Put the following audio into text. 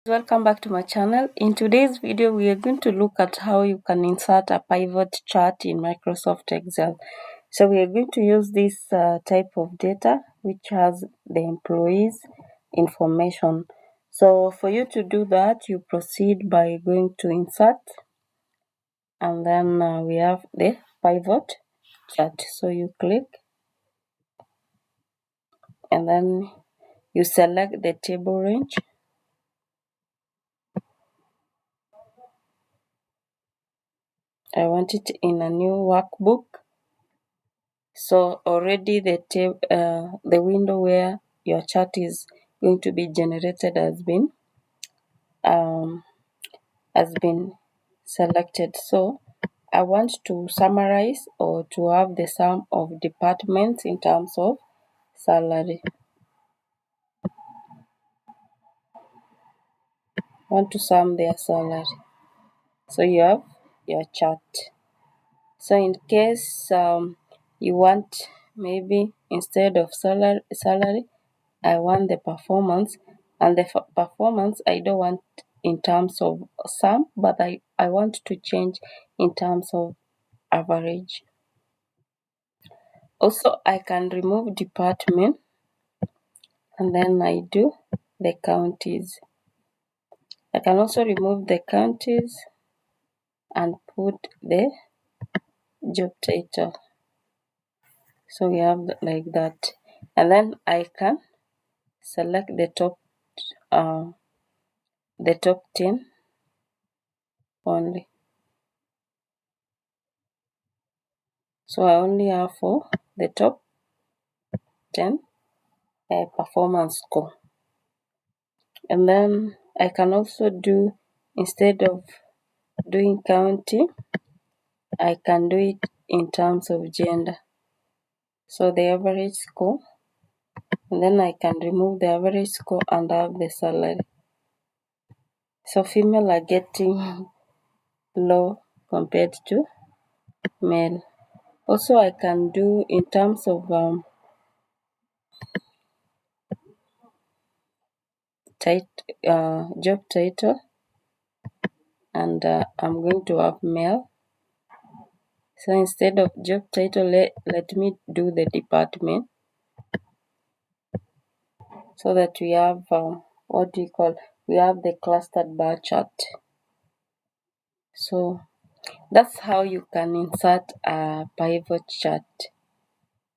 Welcome back to my channel. In today's video, we are going to look at how you can insert a pivot chart in Microsoft Excel. So we are going to use this type of data which has the employees information. So for you to do that, you proceed by going to insert, and then we have the pivot chart. So you click and then you select the table range. I want it in a new workbook. So already the window where your chart is going to be generated um, has been selected. So I want to summarize or to have the sum of departments in terms of salary. I want to sum their salary. So you have your chart. So in case you want, maybe instead of salary, I want the performance, and the performance I don't want in terms of sum, but I want to change in terms of average. Also, I can remove department, and then I do the counties. I can also remove the counties and put the job title. So we have like that, and then I can select uh, the top 10 only. So I only have for the top 10 performance score. And then I can also do, instead of doing county, I can do it in terms of gender. So the average score, and then I can remove the average score and have the salary. So female are getting low compared to male. Also I can do in terms of job title, and I'm going to have male. So instead of job title, let me do the department, so that we have we have the clustered bar chart. So that's how you can insert a pivot chart.